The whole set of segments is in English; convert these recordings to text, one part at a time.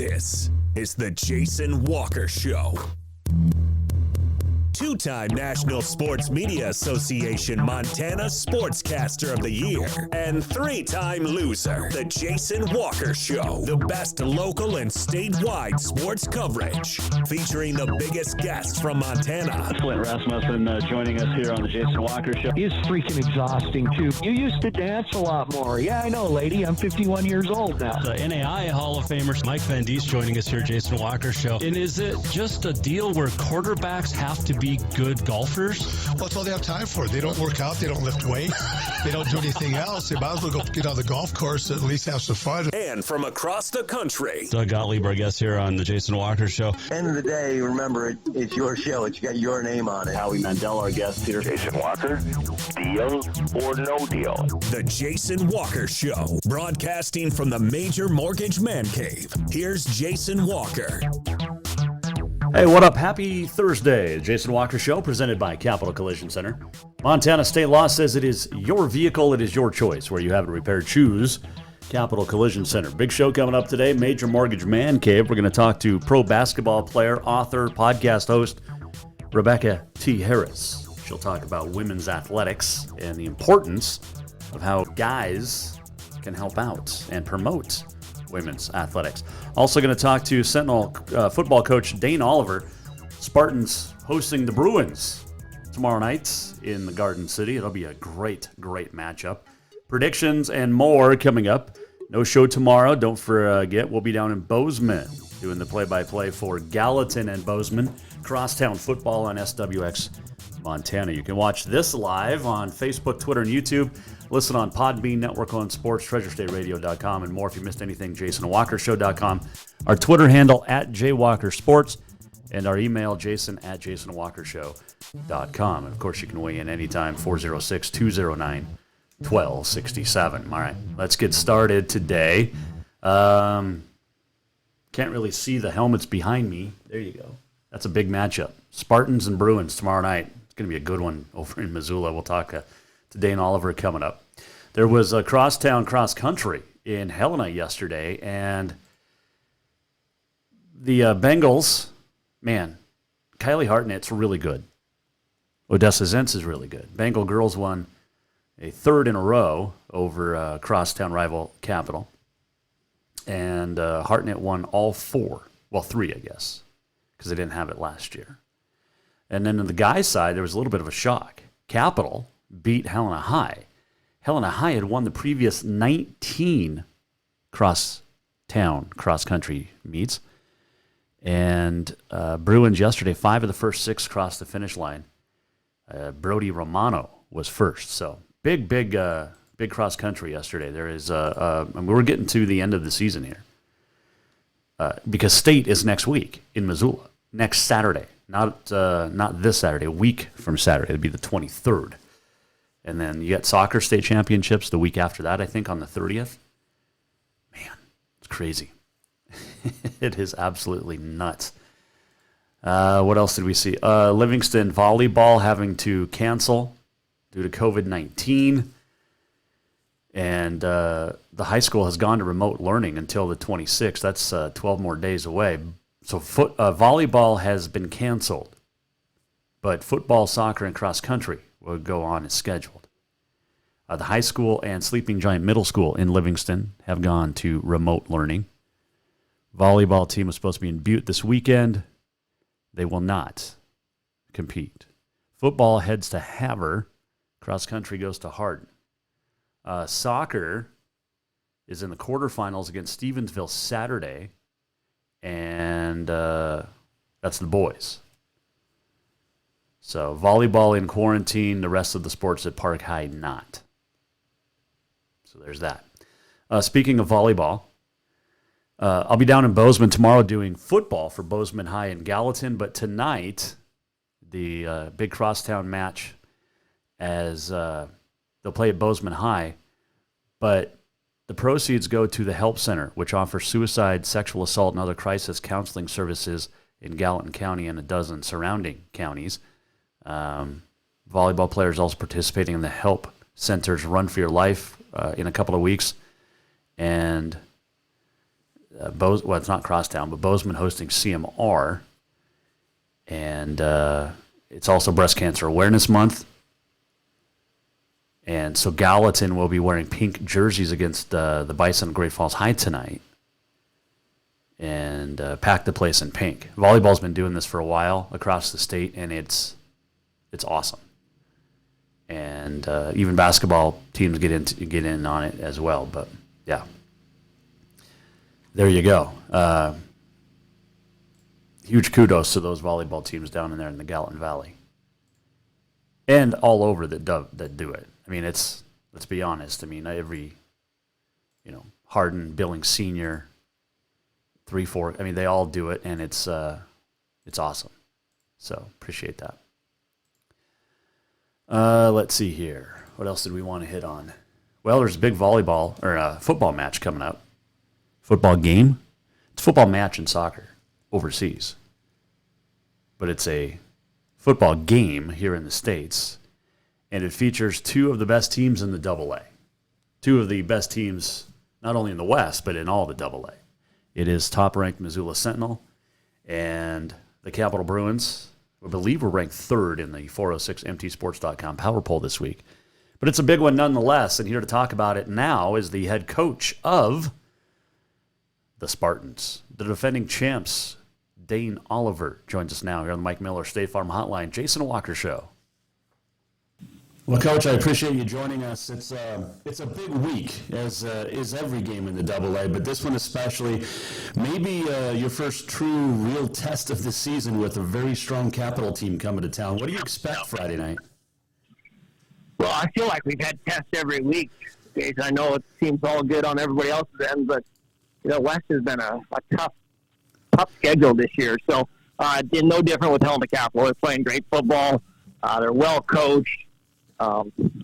This is the Jason Walker Show. Two-time National Sports Media Association Montana Sportscaster of the Year and three-time loser, the Jason Walker Show. The best local and statewide sports coverage, featuring the biggest guests from Montana. Flint Rasmussen joining us here on the Jason Walker Show. He's freaking exhausting, too. You used to dance a lot more. Yeah, I know, lady. I'm 51 years old now. The NAI Hall of Famer Mike Van Diest joining us here, Jason Walker Show. And is it just a deal where quarterbacks have to be good golfers? Well, that's all they have time for. They don't work out. They don't lift weights. They don't do anything else. They might as well go get on the golf course and at least have some fun. And from across the country, Doug Gottlieb, our guest here on the Jason Walker Show. End of the day, remember, it's your show. It's got your name on it. Howie Mandel, our guest here. Jason Walker, deal or no deal? the Jason Walker Show, broadcasting from the Major Mortgage Man Cave. Here's Jason Walker. Hey, what up? Happy Thursday. Jason Walker Show, presented by Capital Collision Center. Montana state law says it is your vehicle, it is your choice. Where you have it repaired, choose Capital Collision Center. Big show coming up today, Major Mortgage Man Cave. We're going to talk to pro basketball player, author, podcast host, Rebecca T. Harris. She'll talk about women's athletics and the importance of how guys can help out and promote women's athletics. Also going to talk to Sentinel football coach Dane Oliver. Spartans hosting the Bruins tomorrow night in the Garden City. It'll be a great, great matchup. Predictions and more coming up. No show tomorrow. Don't forget, we'll be down in Bozeman doing the play-by-play for Gallatin and Bozeman. Crosstown football on SWX Montana. You can watch this live on Facebook, Twitter, and YouTube. Listen on Podbean, Network on Sports, TreasureStateRadio.com, and more. If you missed anything, JasonWalkerShow.com. Our Twitter handle at JWalkerSports, and our email, jason@JasonWalkerShow.com. And of course, you can weigh in anytime, 406-209-1267. All right, let's get started today. Can't really see the helmets behind me. There you go. That's a big matchup. Spartans and Bruins tomorrow night. It's going to be a good one over in Missoula. We'll talk to Dane Oliver coming up. There was a crosstown cross country in Helena yesterday, and the Bengals, man, Kylie Hartnett's really good. Odessa Zentz is really good. Bengal girls won a third in a row over crosstown rival Capital, and Hartnett won all four. Well, three, I guess, because they didn't have it last year. And then on the guys' side, there was a little bit of a shock. Capital beat Helena High. Helena High had won the previous 19 crosstown cross-country meets. And Bruins yesterday, 5 of the first 6 crossed the finish line. Brody Romano was first. So big cross-country yesterday. There is, we're getting to the end of the season here. Because state is next week in Missoula, next Saturday. Not this Saturday, a week from Saturday. It'd be the 23rd. And then you got soccer state championships the week after that, I think, on the 30th. Man, it's crazy. It is absolutely nuts. What else did we see? Livingston volleyball having to cancel due to COVID-19. And the high school has gone to remote learning until the 26th. That's 12 more days away. So volleyball has been canceled. But football, soccer, and cross country will go on as scheduled. The high school and Sleeping Giant Middle School in Livingston have gone to remote learning. Volleyball team was supposed to be in Butte this weekend. They will not compete. Football heads to Havre. Cross country goes to Hardin. Soccer is in the quarterfinals against Stevensville Saturday, and that's the boys. So volleyball in quarantine, the rest of the sports at Park High not. So there's that. Speaking of volleyball, I'll be down in Bozeman tomorrow doing football for Bozeman High and Gallatin, but tonight, the big crosstown match as they'll play at Bozeman High, but the proceeds go to the Help Center, which offers suicide, sexual assault, and other crisis counseling services in Gallatin County and a dozen surrounding counties. Volleyball players also participating in the Help Center's Run for Your Life in a couple of weeks. And it's not Crosstown, but Bozeman hosting CMR. And it's also Breast Cancer Awareness Month. And so Gallatin will be wearing pink jerseys against the Bison of Great Falls High tonight. And pack the place in pink. Volleyball's been doing this for a while across the state, and it's awesome. And even basketball teams get in on it as well. But yeah, there you go. Huge kudos to those volleyball teams down in there in the Gallatin Valley, and all over that do it. I mean, let's be honest. I mean, every Hardin, Billings Senior, 3-4. I mean, they all do it, and it's awesome. So appreciate that. Let's see here. What else did we want to hit on? Well, there's a big volleyball or football match coming up. Football game? It's a football match in soccer overseas. But it's a football game here in the States, and it features two of the best teams in the AA. Two of the best teams not only in the West, but in all the AA. It is top-ranked Missoula Sentinel and the Capital Bruins. I believe we're ranked third in the 406mtsports.com power poll this week. But it's a big one nonetheless, and here to talk about it now is the head coach of the Spartans, the defending champs. Dane Oliver joins us now here on the Mike Miller State Farm Hotline. Jason Walker Show. Well, Coach, I appreciate you joining us. It's a big week, as is every game in the AA, but this one especially. Maybe your first true, real test of the season with a very strong Capital team coming to town. What do you expect Friday night? Well, I feel like we've had tests every week. I know it seems all good on everybody else's end, but West has been a tough schedule this year. So it's no different with Helena Capital. They're playing great football. They're well coached.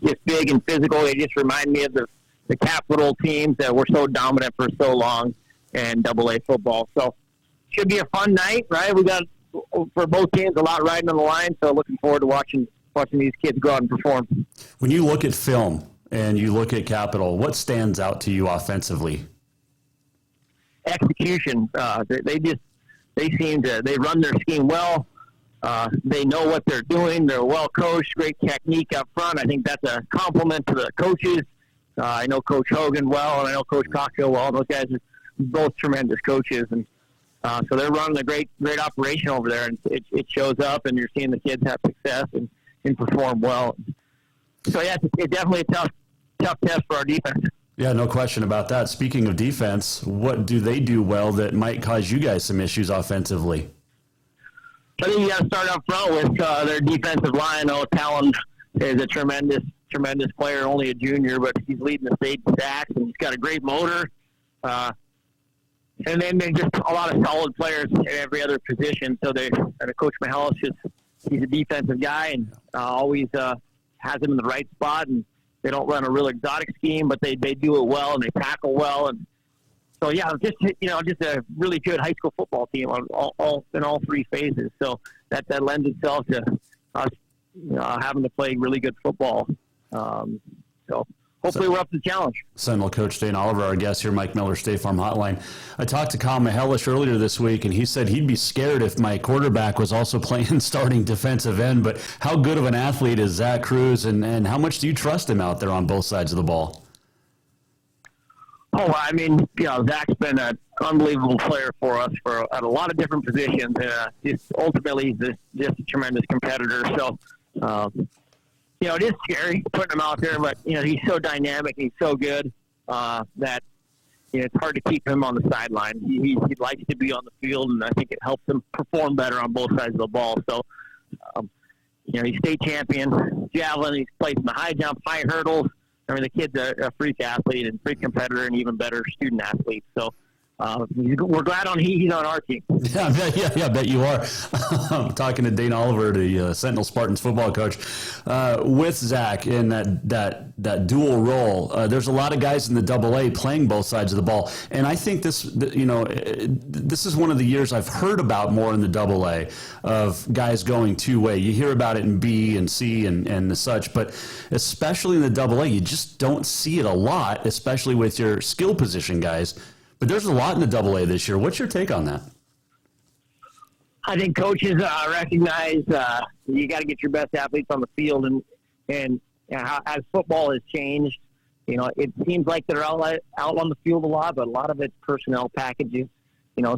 Just big and physical. They just remind me of the Capital teams that were so dominant for so long in AA football. So should be a fun night, right? We got, for both teams, a lot riding on the line. So looking forward to watching these kids go out and perform. When you look at film and you look at Capital, what stands out to you offensively? Execution. They run their scheme well. They know what they're doing. They're well coached, great technique up front. I think that's a compliment to the coaches. I know Coach Hogan well, and I know Coach Cocktail well. Those guys are both tremendous coaches, and so they're running a great operation over there, and it shows up, and you're seeing the kids have success and perform well. So yeah, it's definitely a tough test for our defense. Yeah, no question about that. Speaking of defense, what do they do well that might cause you guys some issues offensively? I think you got to start up front with their defensive line. Talon is a tremendous player, only a junior, but he's leading the state in sacks, and he's got a great motor. And then just a lot of solid players at every other position. So Coach Mihalis, he's a defensive guy and always has him in the right spot. And they don't run a real exotic scheme, but they do it well and they tackle well. And so yeah, just a really good high school football team in all three phases. So that lends itself to us having to play really good football. So hopefully we're up to the challenge. Sentinel coach Dane Oliver, our guest here, Mike Miller, State Farm Hotline. I talked to Kyle Mihelish earlier this week, and he said he'd be scared if my quarterback was also playing starting defensive end. But how good of an athlete is Zach Cruz, and how much do you trust him out there on both sides of the ball? Oh, I mean, Zach's been an unbelievable player for us at a lot of different positions. Ultimately, he's just a tremendous competitor. So, it is scary putting him out there, but, he's so dynamic and he's so good that it's hard to keep him on the sideline. He likes to be on the field, and I think it helps him perform better on both sides of the ball. So, he's state champion, javelin. He's placed in the high jump, high hurdles. I mean, the kid's a freak athlete and freak competitor and even better student athlete. So we're glad he's on our team. Yeah, I bet you are. I'm talking to Dane Oliver, the Sentinel Spartans football coach. With Zach in that dual role, there's a lot of guys in the AA playing both sides of the ball. And I think this is one of the years I've heard about more in the AA of guys going two-way. You hear about it in B and C and such, but especially in the AA, you just don't see it a lot, especially with your skill position guys But there's a lot in the Double-A this year. What's your take on that? I think coaches recognize you got to get your best athletes on the field, and as football has changed, it seems like they're out on the field a lot, but a lot of it's personnel packages.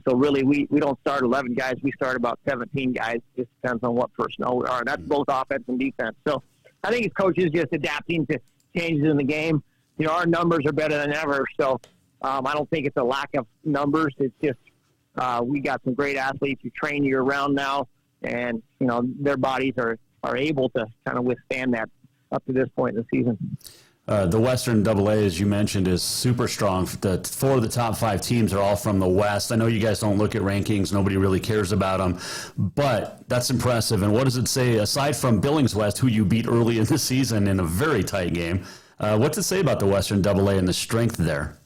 So really we don't start 11 guys. We start about 17 guys. It just depends on what personnel we are. And that's both offense and defense. So I think it's coaches just adapting to changes in the game. Our numbers are better than ever. So I don't think it's a lack of numbers. It's just we got some great athletes who train year round now, and their bodies are able to kind of withstand that up to this point in the season. The Western Double-A, as you mentioned, is super strong. 4 of the top 5 teams are all from the West. I know you guys don't look at rankings. Nobody really cares about them. But that's impressive. And what does it say, aside from Billings West, who you beat early in the season in a very tight game, what's it say about the Western Double-A and the strength there?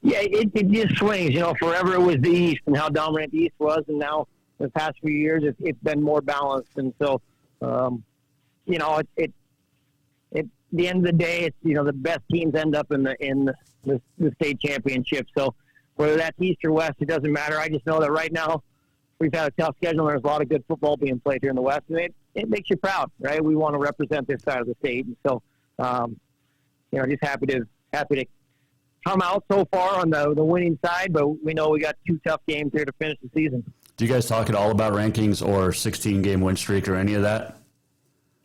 Yeah, it just swings. Forever it was the East and how dominant the East was. And now the past few years, it's been more balanced. And so, at the end of the day, it's the best teams end up in the state championship. So whether that's East or West, it doesn't matter. I just know that right now we've had a tough schedule. And there's a lot of good football being played here in the West, and it makes you proud, right? We want to represent this side of the state, and so just happy to come out so far on the winning side. But we know we got 2 tough games here to finish the season. Do you guys talk at all about rankings or 16-game win streak or any of that?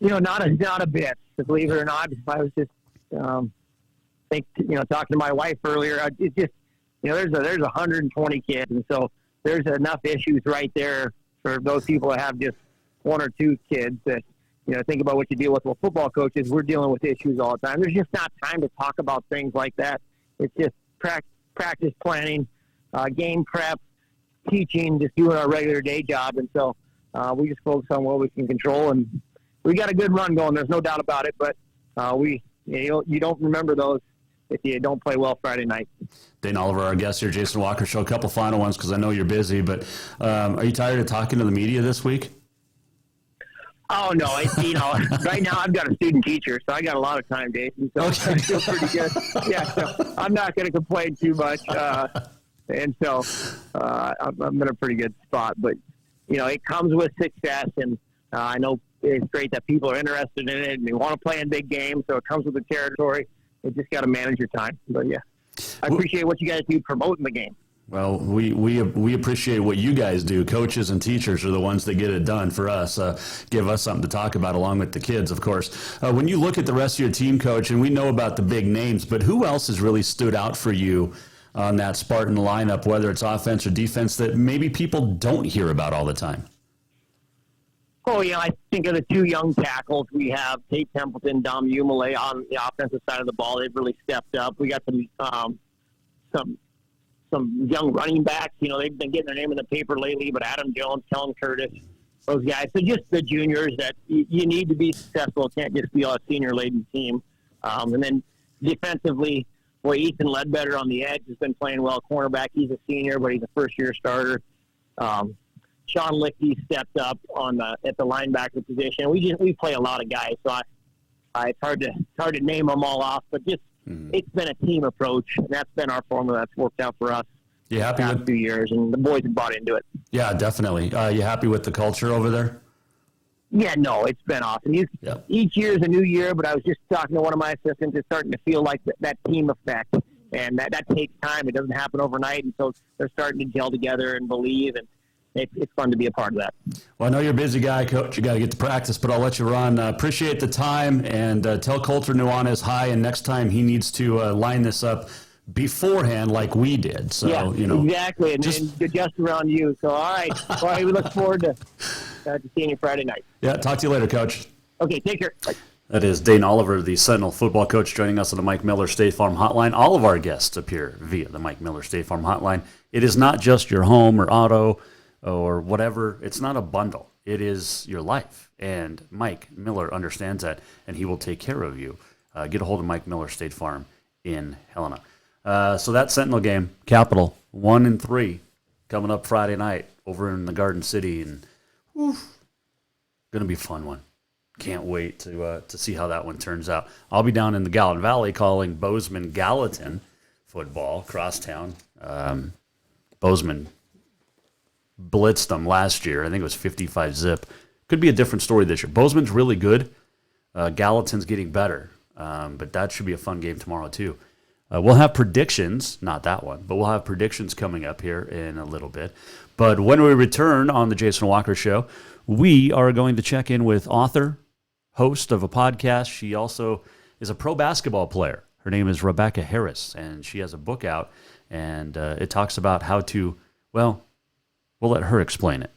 Not a bit. Believe it or not, I was just talking to my wife earlier. It's just there's 120 kids, and so there's enough issues right there for those people that have just 1 or 2 kids. That think about what you deal with. Well, football coaches, we're dealing with issues all the time. There's just not time to talk about things like that. It's just practice planning, game prep, teaching, just doing our regular day job, and so we just focus on what we can control. And we got a good run going. There's no doubt about it, but you don't remember those if you don't play well Friday night. Dane Oliver, our guest here, Jason Walker Show. A couple final ones because I know you're busy, but are you tired of talking to the media this week? Oh, no. Right now I've got a student teacher, so I got a lot of time, Jason. So okay. I feel pretty good. Yeah, so I'm not going to complain too much. And so I'm in a pretty good spot. But, it comes with success, and I know it's great that people are interested in it and they want to play in big games, so it comes with the territory. You just got to manage your time. But, yeah, I appreciate what you guys do promoting the game. Well, we appreciate what you guys do. Coaches and teachers are the ones that get it done for us, give us something to talk about along with the kids, of course. When you look at the rest of your team, Coach, and we know about the big names, but who else has really stood out for you on that Spartan lineup, whether it's offense or defense, that maybe people don't hear about all the time? Oh, I think of the 2 young tackles we have, Tate Templeton, Dom Umale on the offensive side of the ball. They've really stepped up. We got some young running backs. They've been getting their name in the paper lately, but Adam Jones, Kellen Curtis, those guys. So just the juniors that you need to be successful. It can't just be a senior-laden team. And then defensively, Ethan Ledbetter on the edge has been playing well. Cornerback, he's a senior, but he's a first-year starter. Sean Lichty stepped up at the linebacker position. We play a lot of guys, so it's hard to name them all off, but just it's been a team approach, and that's been our formula that's worked out for us. You happy the past few years, and the boys have bought into it. Yeah, definitely. You happy with the culture over there? Yeah, no, it's been awesome. Each year is a new year, but I was just talking to one of my assistants. It's starting to feel like that team effect, and that takes time. It doesn't happen overnight, and so they're starting to gel together and believe, and it's fun to be a part of that. Well, I know you're a busy guy, Coach. You got to get to practice, but I'll let you run. Appreciate the time, and tell Coulter Nuanez hi, and next time he needs to line this up beforehand like we did. So, yeah, exactly, and just around you. So, all right. Well, we look forward to seeing you Friday night. Yeah, talk to you later, Coach. Okay, take care. Bye. That is Dane Oliver, the Sentinel football coach, joining us on the Mike Miller State Farm Hotline. All of our guests appear via the Mike Miller State Farm Hotline. It is not just your home or auto or whatever. It's not a bundle. It is your life. And Mike Miller understands that, and he will take care of you. Get a hold of Mike Miller State Farm in Helena. So that Sentinel game, Capital, 1-3, coming up Friday night over in the Garden City. And going to be a fun one. Can't wait to see how that one turns out. I'll be down in the Gallatin Valley calling Bozeman Gallatin. football, crosstown. Bozeman blitzed them last year. I think it was 55-zip. Could be a different story this year. Bozeman's really good. Gallatin's getting better. But that should be a fun game tomorrow, too. We'll have predictions, not that one, but we'll have predictions coming up here in a little bit. But when we return on the Jason Walker Show, we are going to check in with author, host of a podcast. She also is a pro basketball player. Her name is Rebecca Harris, and she has a book out, and it talks about how to, well, we'll let her explain it.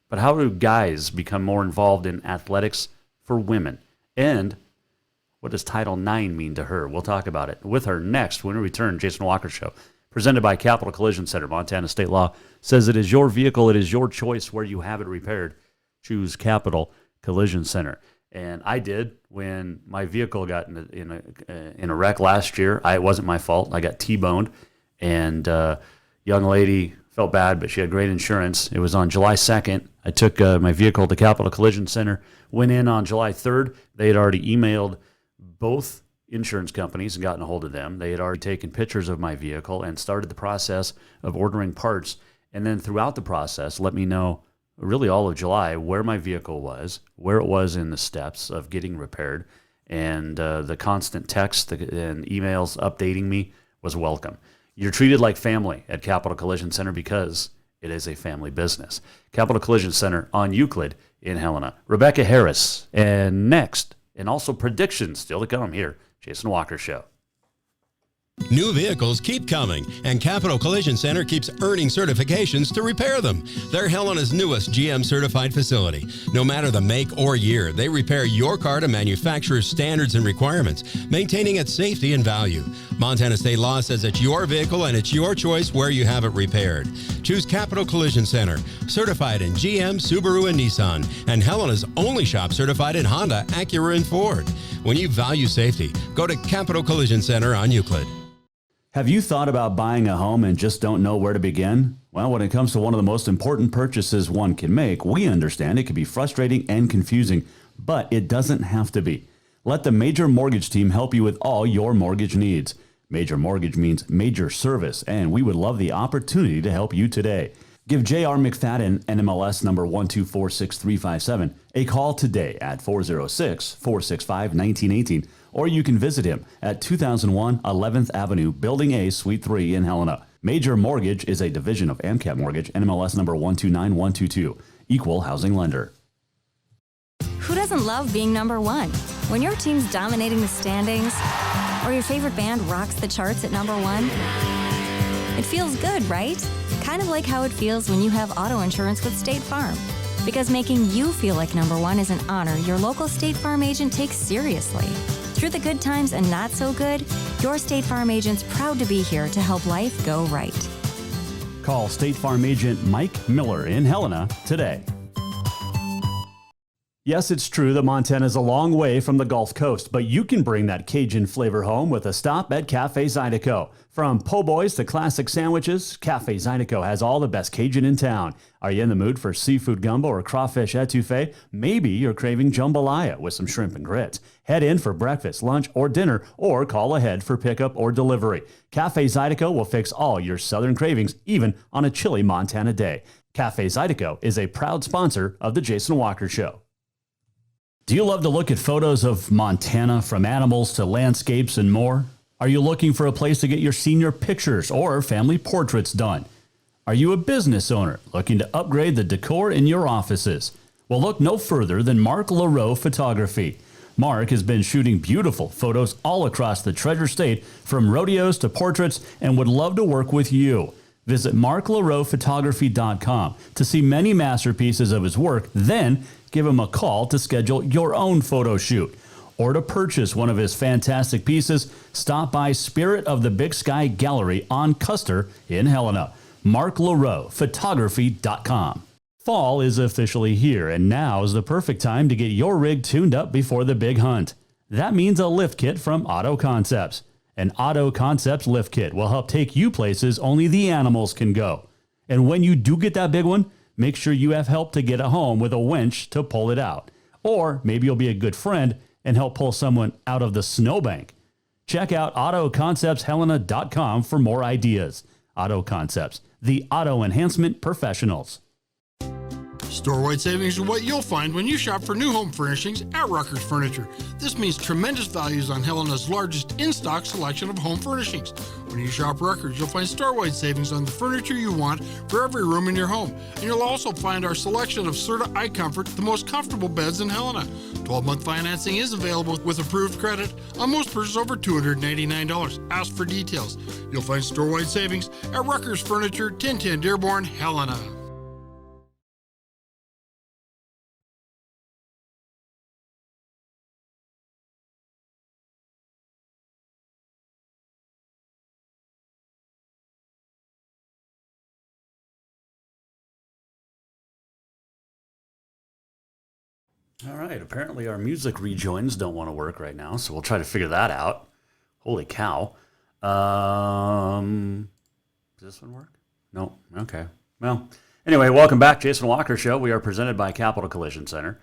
But how do guys become more involved in athletics for women? And what does Title IX mean to her? We'll talk about it with her next when we return. Jason Walker Show, presented by Capital Collision Center. Montana state law says it is your vehicle. It is your choice where you have it repaired. Choose Capital Collision Center. And I did when my vehicle got in a wreck last year. It wasn't my fault. I got T-boned, and young lady felt bad, but she had great insurance. It was on July 2nd. I took my vehicle to Capital Collision Center, went in on July 3rd. They had already emailed both insurance companies and gotten a hold of them. They had already taken pictures of my vehicle and started the process of ordering parts. And then throughout the process, let me know really all of July where my vehicle was, where it was in the steps of getting repaired. And the constant text and emails updating me was welcome. You're treated like family at Capital Collision Center because it is a family business. Capital Collision Center on Euclid in Helena. Rebecca Harris. And next, and also predictions still to come here. Jason Walker Show. New vehicles keep coming, and Capital Collision Center keeps earning certifications to repair them. They're Helena's newest GM-certified facility. No matter the make or year, they repair your car to manufacturer's standards and requirements, maintaining its safety and value. Montana state law says it's your vehicle and it's your choice where you have it repaired. Choose Capital Collision Center, certified in GM, Subaru, and Nissan, and Helena's only shop certified in Honda, Acura, and Ford. When you value safety, go to Capital Collision Center on Euclid. Have you thought about buying a home and just don't know where to begin? Well, when it comes to one of the most important purchases one can make, we understand it can be frustrating and confusing, but it doesn't have to be. Let the Major Mortgage team help you with all your mortgage needs. Major Mortgage means major service, and we would love the opportunity to help you today. Give J.R. McFadden, NMLS number 1246357, a call today at 406-465-1918, or you can visit him at 2001 11th Avenue, Building A, Suite 3 in Helena. Major Mortgage is a division of AMCAP Mortgage, NMLS number 129122, equal housing lender. Who doesn't love being number one? When your team's dominating the standings, or your favorite band rocks the charts at number one, it feels good, right? Kind of like how it feels when you have auto insurance with State Farm. Because making you feel like number one is an honor your local State Farm agent takes seriously. Through the good times and not so good, your State Farm agent's proud to be here to help life go right. Call State Farm agent Mike Miller in Helena today. Yes, it's true that Montana is a long way from the Gulf Coast, but you can bring that Cajun flavor home with a stop at Cafe Zydeco. From po' boys to classic sandwiches, Cafe Zydeco has all the best Cajun in town. Are you in the mood for seafood gumbo or crawfish etouffee? Maybe you're craving jambalaya with some shrimp and grits. Head in for breakfast, lunch, or dinner, or call ahead for pickup or delivery. Cafe Zydeco will fix all your southern cravings, even on a chilly Montana day. Cafe Zydeco is a proud sponsor of the Jason Walker Show. Do you love to look at photos of Montana, from animals to landscapes and more? Are you looking for a place to get your senior pictures or family portraits done? Are you a business owner looking to upgrade the decor in your offices? Well, look no further than Mark LaRoe Photography. Mark has been shooting beautiful photos all across the Treasure State, from rodeos to portraits, and would love to work with you. Visit marklaroephotography.com to see many masterpieces of his work, then give him a call to schedule your own photo shoot. Or to purchase one of his fantastic pieces, stop by Spirit of the Big Sky Gallery on Custer in Helena. marklaroephotography.com. Fall is officially here, and now is the perfect time to get your rig tuned up before the big hunt. That means a lift kit from Auto Concepts. An Auto Concepts lift kit will help take you places only the animals can go. And when you do get that big one, make sure you have help to get it home with a winch to pull it out. Or maybe you'll be a good friend and help pull someone out of the snowbank. Check out AutoConceptsHelena.com for more ideas. Auto Concepts, the auto enhancement professionals. Store-wide savings are what you'll find when you shop for new home furnishings at Rutgers Furniture. This means tremendous values on Helena's largest in-stock selection of home furnishings. When you shop Rutgers, you'll find store-wide savings on the furniture you want for every room in your home. And you'll also find our selection of Serta iComfort, the most comfortable beds in Helena. 12-month financing is available with approved credit on most purchases over $289. Ask for details. You'll find store-wide savings at Rutgers Furniture, 1010 Dearborn, Helena. All right. Apparently our music rejoins don't want to work right now, so we'll try to figure that out. Holy cow. Does this one work? No. Okay. Well, anyway, welcome back. Jason Walker Show. We are presented by Capital Collision Center.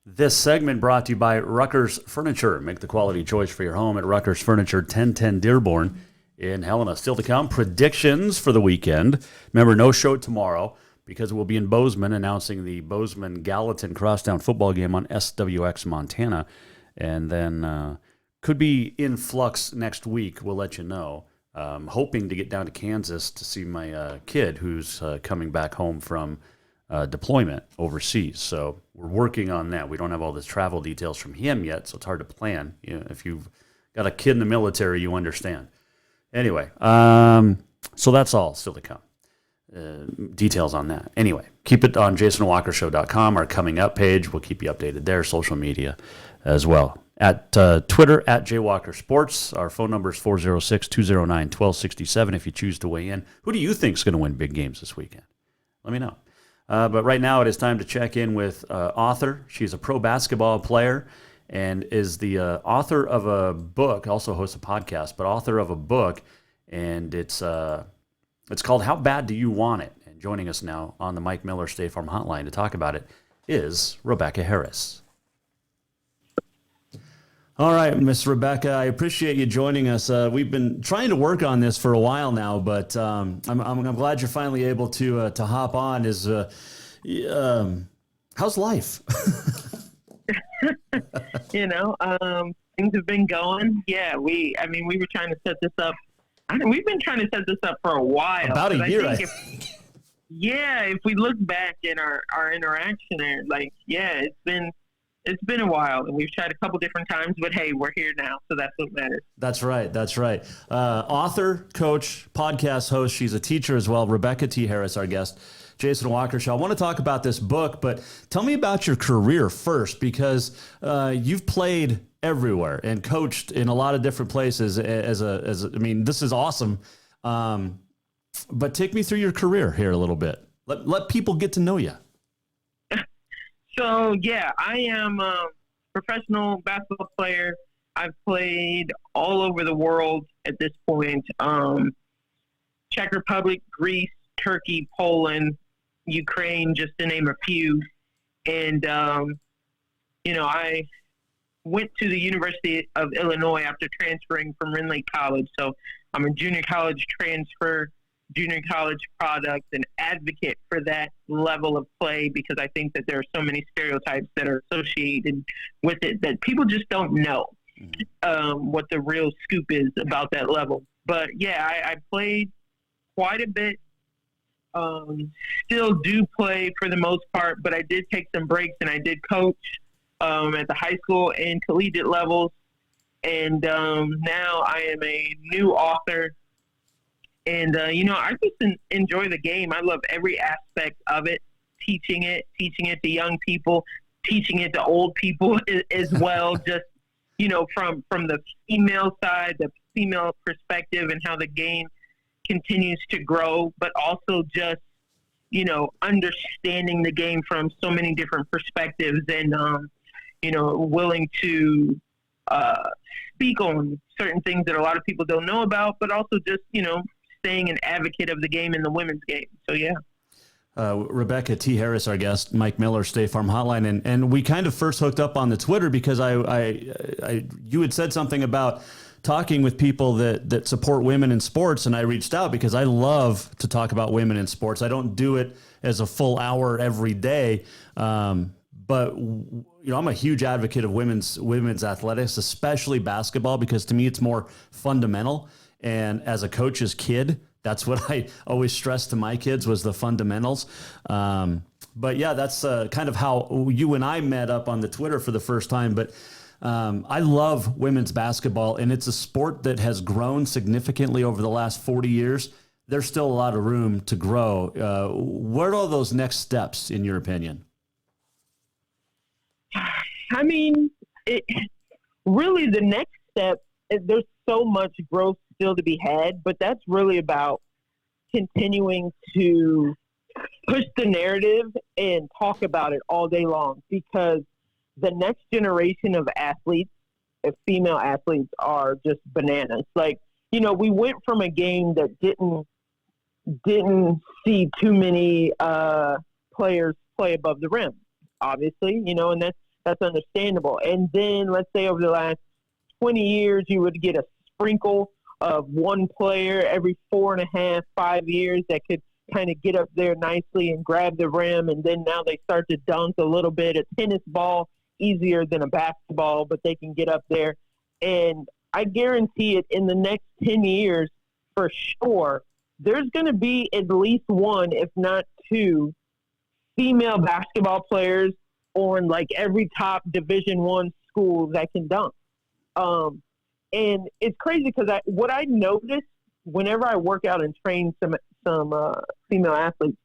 This segment brought to you by Rutgers Furniture. Make the quality choice for your home at Rutgers Furniture, 1010 Dearborn in Helena. Still to come, predictions for the weekend. Remember, no show tomorrow, because we'll be in Bozeman announcing the Bozeman-Gallatin Crosstown football game on SWX Montana. And then could be in flux next week. We'll let you know. Hoping to get down to Kansas to see my kid who's coming back home from deployment overseas. So we're working on that. We don't have all the travel details from him yet, so it's hard to plan. You know, if you've got a kid in the military, you understand. Anyway, so that's all still to come. Details on that. Anyway, keep it on jasonwalkershow.com, our coming up page. We'll keep you updated there, social media as well. At Twitter, at JWalkerSports. Our phone number is 406-209-1267 if you choose to weigh in. Who do you think is going to win big games this weekend? Let me know. But right now it is time to check in with author. She's a pro basketball player and is the author of a book, also hosts a podcast, but author of a book, and it's called How Bad Do You Want It? And joining us now on the Mike Miller State Farm Hotline to talk about it is Rebecca Harris. All right, Miss Rebecca, I appreciate you joining us. We've been trying to work on this for a while now, but I'm glad you're finally able to hop on. How's life? Things have been going. Yeah, we were trying to set this up. We've been trying to set this up for a while. About a year. If we look back in our interaction there, it's been a while, and we've tried a couple different times, but hey, we're here now, so that's what matters. That's right. Author, coach, podcast host. She's a teacher as well. Rebecca T. Harris, our guest. Jason Walker Show. I want to talk about this book, but tell me about your career first, because you've played everywhere and coached in a lot of different places. This is awesome. But take me through your career here a little bit. Let people get to know you. So, yeah, I am a professional basketball player. I've played all over the world at this point. Czech Republic, Greece, Turkey, Poland, Ukraine, just to name a few. And, I went to the University of Illinois after transferring from Rinley College. So I'm a junior college transfer, junior college product, an advocate for that level of play, because I think that there are so many stereotypes that are associated with it that people just don't know what the real scoop is about that level. But yeah, I played quite a bit. Still do play for the most part, but I did take some breaks, and I did coach at the high school and collegiate levels. And now I am a new author. And, I just enjoy the game. I love every aspect of it, teaching it to young people, teaching it to old people as well, just, from the female side, the female perspective, and how the game continues to grow, but also just, understanding the game from so many different perspectives, and, willing to speak on certain things that a lot of people don't know about, but also just, staying an advocate of the game in the women's game. So, yeah. Rebecca T. Harris, our guest, Mike Miller, State Farm Hotline. And we kind of first hooked up on the Twitter because you had said something about talking with people that support women in sports, and I reached out because I love to talk about women in sports. I don't do it as a full hour every day, but I'm a huge advocate of women's athletics, especially basketball, because to me it's more fundamental. And as a coach's kid, that's what I always stress to my kids was the fundamentals. But yeah, that's kind of how you and I met up on the Twitter for the first time. But I love women's basketball, and it's a sport that has grown significantly over the last 40 years. There's still a lot of room to grow. What are those next steps, in your opinion? I mean, really the next step, there's so much growth still to be had, but that's really about continuing to push the narrative and talk about it all day long, because the next generation of athletes, female athletes, are just bananas. Like, we went from a game that didn't see too many players play above the rim, obviously, and that's understandable. And then let's say over the last 20 years, you would get a sprinkle of one player every 4.5, 5 years that could kind of get up there nicely and grab the rim. And then now they start to dunk a little bit. A tennis ball, easier than a basketball, but they can get up there. And I guarantee it, in the next 10 years, for sure, there's going to be at least one, if not two, female basketball players on like every top Division I school that can dunk. And it's crazy because what I noticed whenever I work out and train some female athletes,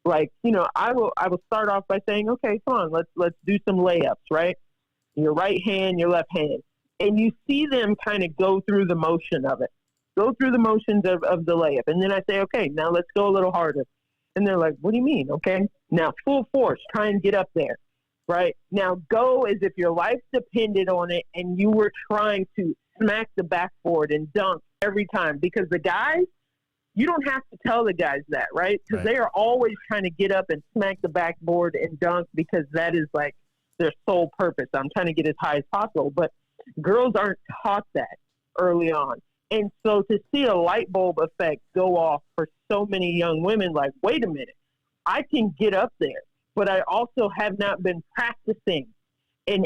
like, I will start off by saying, okay, come on, let's do some layups, right? Your right hand, your left hand. And you see them kind of go through the motion of it, go through the motions of the layup. And then I say, okay, now let's go a little harder. And they're like, what do you mean? Okay, now full force, try and get up there, right? Now go as if your life depended on it and you were trying to smack the backboard and dunk every time. Because the guys, you don't have to tell the guys that, right? Because they are always trying to get up and smack the backboard and dunk, because that is like their sole purpose. I'm trying to get as high as possible. But girls aren't taught that early on. And so to see a light bulb effect go off for so many young women, like, wait a minute, I can get up there, but I also have not been practicing and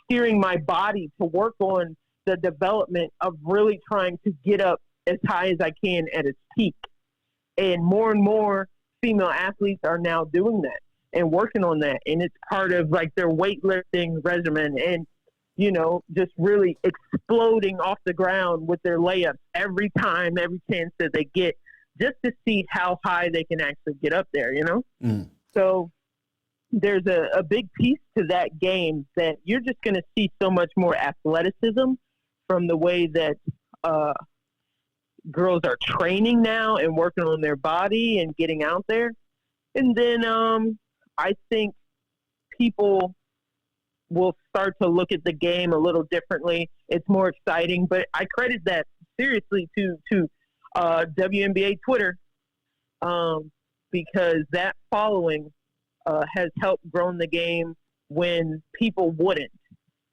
steering my body to work on the development of really trying to get up as high as I can at its peak. And more female athletes are now doing that and working on that. And it's part of like their weightlifting regimen and, just really exploding off the ground with their layups every time, every chance that they get, just to see how high they can actually get up there, So there's a big piece to that game that you're just going to see so much more athleticism from the way that girls are training now and working on their body and getting out there. And then I think people will start to look at the game a little differently. It's more exciting, but I credit that seriously to WNBA Twitter, because that following has helped grow the game when people wouldn't.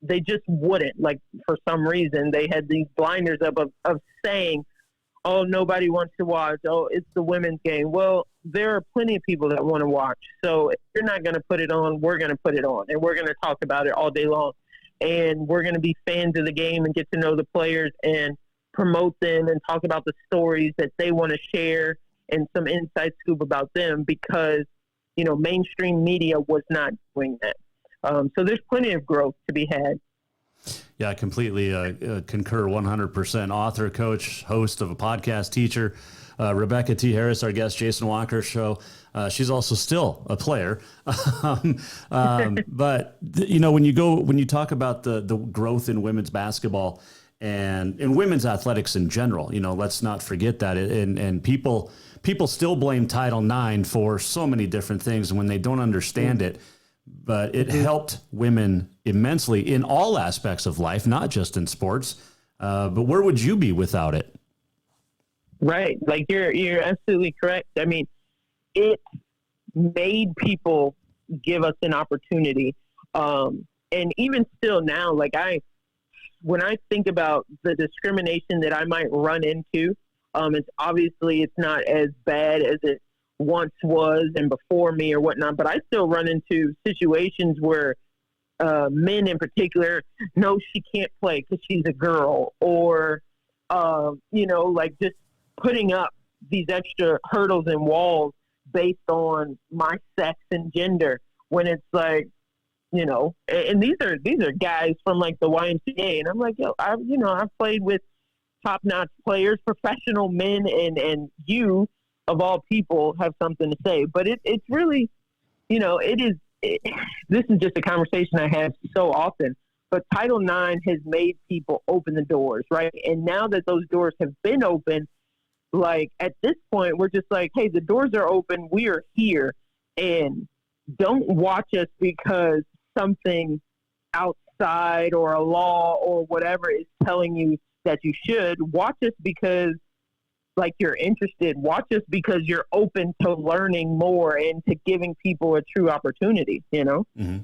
They just wouldn't. Like, for some reason, they had these blinders up of saying, oh, nobody wants to watch. Oh, it's the women's game. Well, there are plenty of people that want to watch. So if you're not going to put it on, we're going to put it on. And we're going to talk about it all day long. And we're going to be fans of the game and get to know the players and promote them and talk about the stories that they want to share and some inside scoop about them, because, mainstream media was not doing that. So there's plenty of growth to be had. Yeah, I completely concur 100%. Author, coach, host of a podcast, teacher, Rebecca T. Harris, our guest, Jason Walker show. She's also still a player. But, when you talk about the growth in women's basketball and in women's athletics in general, let's not forget that. And people still blame Title IX for so many different things when they don't understand it. But it helped women immensely in all aspects of life, not just in sports. But where would you be without it? Right. Like you're absolutely correct. I mean, it made people give us an opportunity. And even still now, like I when I think about the discrimination that I might run into, it's not as bad as it once was and before me or whatnot, but I still run into situations where men in particular know she can't play because she's a girl, or, just putting up these extra hurdles and walls based on my sex and gender, when it's like, and these are guys from like the YMCA, and I'm like, I've played with top-notch players, professional men, and you, of all people, have something to say. But it's really, this is just a conversation I have so often, but Title IX has made people open the doors, right? And now that those doors have been open, like at this point, we're just like, hey, the doors are open. We are here. And don't watch us because something outside or a law or whatever is telling you that you should. Watch us because like you're interested. Watch us because you're open to learning more and to giving people a true opportunity, Mm-hmm.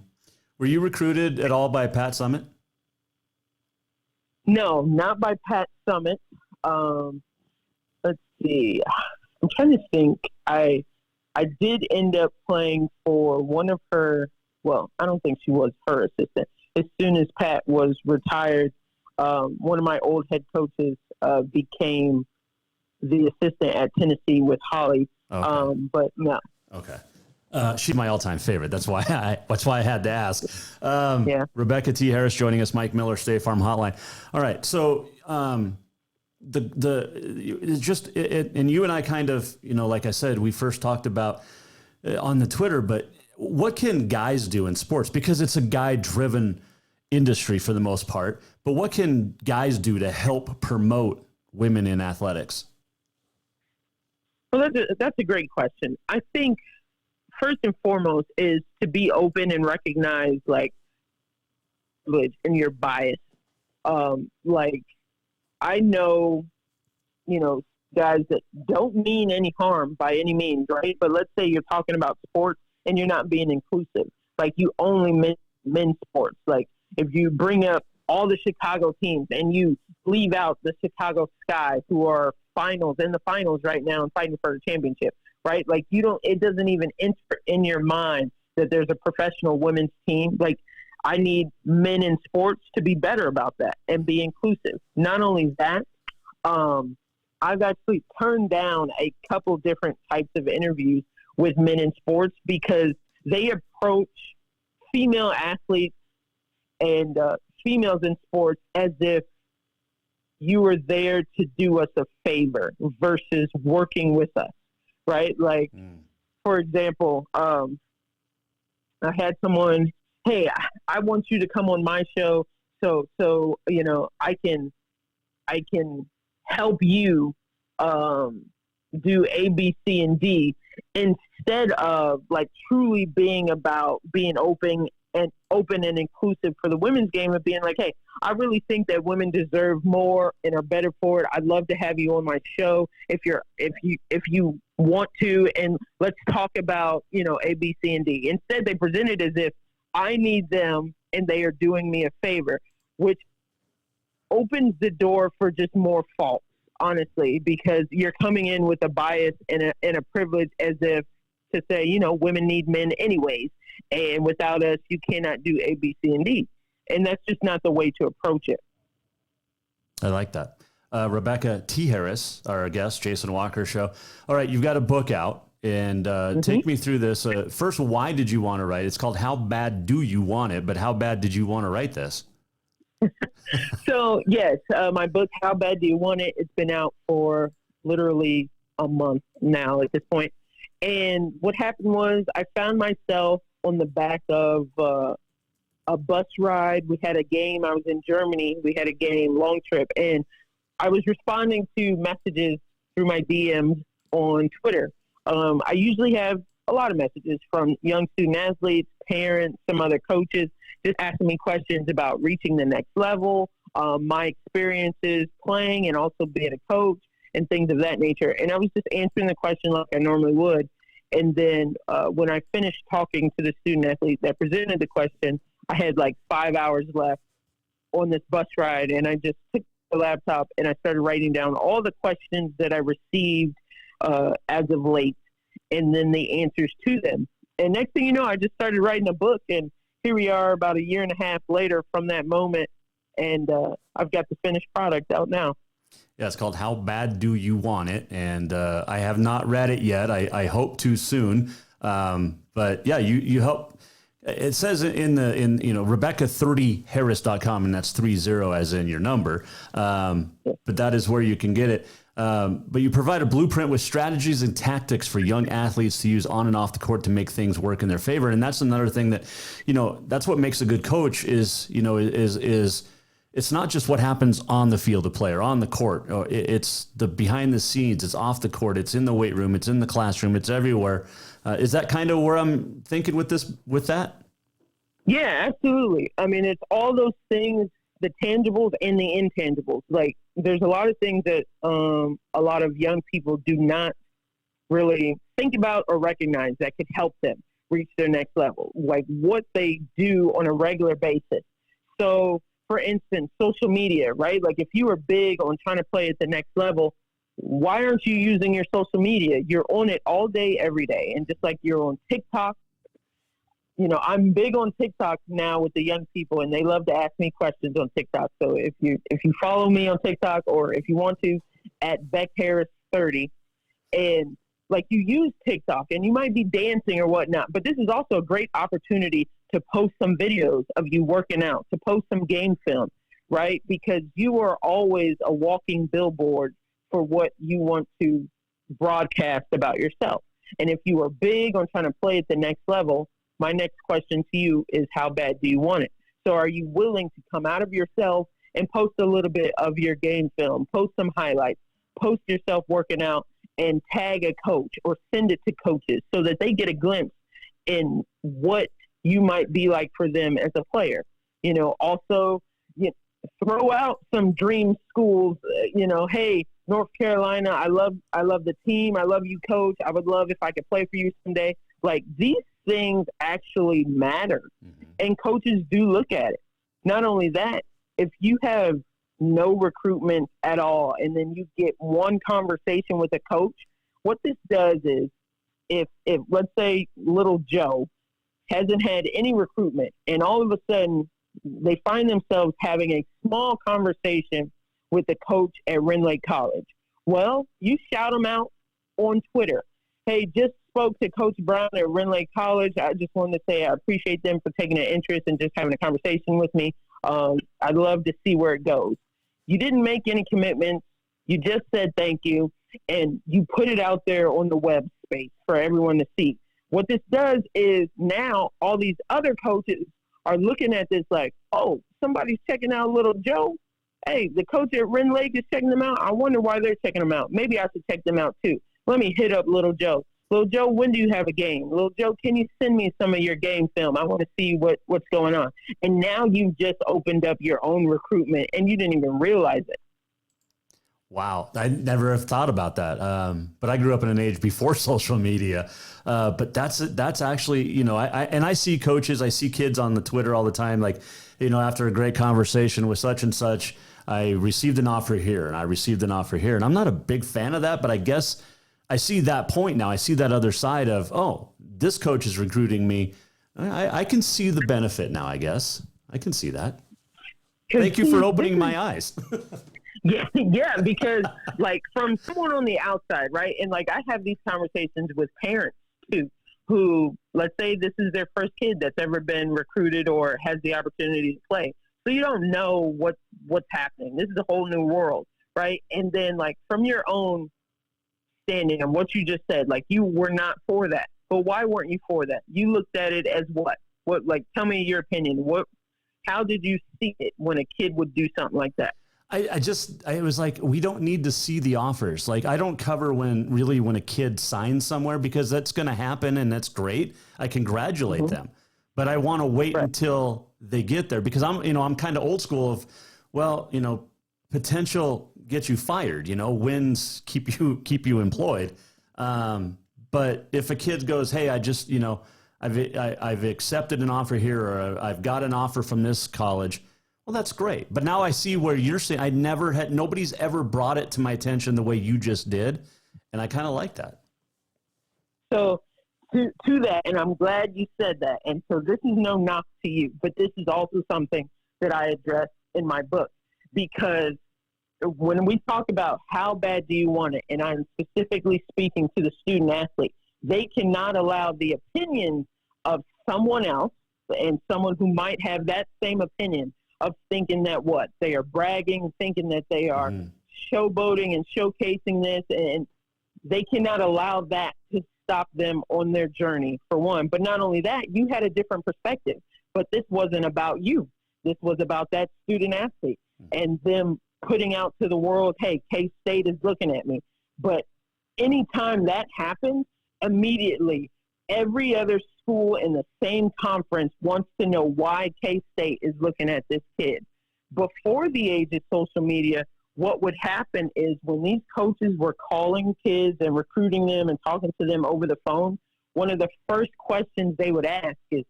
Were you recruited at all by Pat Summitt? No, not by Pat Summitt. Let's see. I'm trying to think. I did end up playing for one of her, well, I don't think she was her assistant. As soon as Pat was retired, one of my old head coaches became the assistant at Tennessee with Holly. Okay. But no. Okay. She's my all-time favorite. That's why I had to ask. Rebecca T. Harris joining us, Mike Miller, State Farm Hotline. All right. So, and you and I kind of, like I said, we first talked about on the Twitter, but what can guys do in sports? Because it's a guy-driven industry for the most part, but what can guys do to help promote women in athletics? Well, that's a great question. I think first and foremost is to be open and recognize like privilege and your bias. I know, guys that don't mean any harm by any means, right? But let's say you're talking about sports and you're not being inclusive. Like you only men's sports. Like if you bring up all the Chicago teams and you leave out the Chicago Sky, who are in the finals right now and fighting for a championship, right? Like it doesn't even enter in your mind that there's a professional women's team. Like I need men in sports to be better about that and be inclusive. Not only that, I've actually turned down a couple different types of interviews with men in sports because they approach female athletes and females in sports as if you were there to do us a favor versus working with us, right? Like, for example, I had someone, hey, I want you to come on my show so I can help you do A, B, C, and D, instead of like truly being about being open and inclusive for the women's game, of being like, hey, I really think that women deserve more and are better for it. I'd love to have you on my show if you want to, and let's talk about, A, B, C, and D. Instead, they present it as if I need them and they are doing me a favor, which opens the door for just more faults, honestly, because you're coming in with a bias and a privilege as if to say, women need men anyways, and without us, you cannot do A, B, C, and D. And that's just not the way to approach it. I like that. Rebecca T. Harris, our guest, Jason Walker Show. All right, you've got a book out, and take me through this. First, why did you want to write? It's called How Bad Do You Want It? But how bad did you want to write this? So, yes, my book, How Bad Do You Want It? It's been out for literally a month now at this point. And what happened was I found myself on the back of a bus ride. We had a game. I was in Germany. We had a game, long trip. And I was responding to messages through my DMs on Twitter. I usually have a lot of messages from young student athletes, parents, some other coaches, just asking me questions about reaching the next level, my experiences playing and also being a coach and things of that nature. And I was just answering the question like I normally would. And then when I finished talking to the student athlete that presented the question, I had like 5 hours left on this bus ride, and I just took the laptop and I started writing down all the questions that I received as of late, and then the answers to them. And next thing you know, I just started writing a book, and here we are about a year and a half later from that moment, and I've got the finished product out now. Yeah, it's called How Bad Do You Want It? And I have not read it yet. I hope to soon. But yeah, you help. It says in Rebecca30harris.com, and that's 30 as in your number. But that is where you can get it. But you provide a blueprint with strategies and tactics for young athletes to use on and off the court to make things work in their favor. And that's another thing that, that's what makes a good coach is it's not just what happens on the field of play or on the court. It's the behind the scenes. It's off the court. It's in the weight room. It's in the classroom. It's everywhere. Is that kind of where I'm thinking with that? Yeah, absolutely. I mean, it's all those things, the tangibles and the intangibles. Like, there's a lot of things that a lot of young people do not really think about or recognize that could help them reach their next level, like what they do on a regular basis. So, for instance, social media, right? Like, if you are big on trying to play at the next level, why aren't you using your social media? You're on it all day, every day. And just like you're on TikTok, I'm big on TikTok now with the young people, and they love to ask me questions on TikTok. So if you follow me on TikTok, or if you want to, at Beck Harris 30, and like, you use TikTok and you might be dancing or whatnot, but this is also a great opportunity to post some videos of you working out, to post some game film, right? Because you are always a walking billboard for what you want to broadcast about yourself. And if you are big on trying to play at the next level, my next question to you is, how bad do you want it? So are you willing to come out of yourself and post a little bit of your game film, post some highlights, post yourself working out, and tag a coach or send it to coaches so that they get a glimpse in what you might be like for them as a player? Also, throw out some dream schools, hey, North Carolina, I love the team. I love you, coach. I would love if I could play for you someday. Like, these things actually matter, and coaches do look at it. Not only that, if you have no recruitment at all, and then you get one conversation with a coach, what this does is, if let's say little Joe hasn't had any recruitment, and all of a sudden they find themselves having a small conversation with the coach at Renlake College, well, you shout them out on Twitter. Hey, just spoke to Coach Brown at Renlake College. I just wanted to say I appreciate them for taking an interest and just having a conversation with me. I'd love to see where it goes. You didn't make any commitments. You just said thank you, and you put it out there on the web space for everyone to see. What this does is, now all these other coaches are looking at this like, oh, somebody's checking out little Joe. Hey, the coach at Renlake is checking them out. I wonder why they're checking them out. Maybe I should check them out too. Let me hit up little Joe. Little Joe, when do you have a game? Little Joe, can you send me some of your game film? I want to see what's going on. And now you've just opened up your own recruitment, and you didn't even realize it. Wow. I never have thought about that. But I grew up in an age before social media. But that's actually, I see coaches, I see kids on the Twitter all the time. Like, after a great conversation with such and such, I received an offer here and I received an offer here. And I'm not a big fan of that, but I guess I see that point now. I see that other side of, oh, this coach is recruiting me. I can see the benefit now, I guess. I can see that. Thank you for opening my eyes. Yeah, because like, from someone on the outside, right? And like, I have these conversations with parents too, who, let's say this is their first kid that's ever been recruited or has the opportunity to play. So you don't know what's happening. This is a whole new world, right? And then, like, from your own standing and what you just said, like, you were not for that. But why weren't you for that? You looked at it as what? What, like, tell me your opinion. How did you see it when a kid would do something like that? I was like, we don't need to see the offers. Like, I don't cover when a kid signs somewhere, because that's going to happen and that's great. I congratulate them, but I want to wait until they get there, because I'm kind of old school of, well, potential gets you fired, wins keep you employed. But if a kid goes, hey, I just, I've accepted an offer here, or I've got an offer from this college, Well, that's great. But now I see where you're saying nobody's ever brought it to my attention the way you just did. And I kind of like that. So to that, and I'm glad you said that. And so this is no knock to you, but this is also something that I address in my book, because when we talk about how bad do you want it, and I'm specifically speaking to the student athlete, they cannot allow the opinions of someone else and someone who might have that same opinion of thinking that they are bragging, thinking that they are showboating and showcasing this, and they cannot allow that to stop them on their journey, for one. But not only that, you had a different perspective, but this wasn't about you. This was about that student athlete and them putting out to the world, hey, K-State is looking at me. But anytime that happens, immediately every other school in the same conference wants to know why K-State is looking at this kid. Before the age of social media, what would happen is when these coaches were calling kids and recruiting them and talking to them over the phone, one of the first questions they would ask is,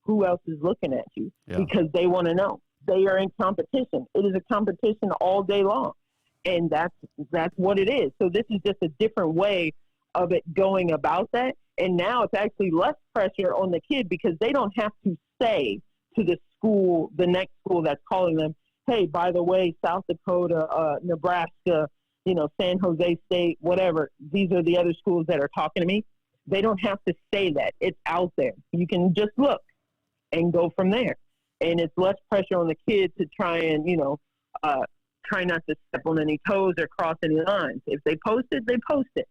who else is looking at you? Yeah. Because they want to know. They are in competition. It is a competition all day long. And that's what it is. So this is just a different way of it going about that. And now it's actually less pressure on the kid because they don't have to say to the school, the next school that's calling them, hey, by the way, South Dakota, Nebraska, San Jose State, whatever, these are the other schools that are talking to me. They don't have to say that. It's out there. You can just look and go from there. And it's less pressure on the kid to try and, try not to step on any toes or cross any lines. If they post it, they post it.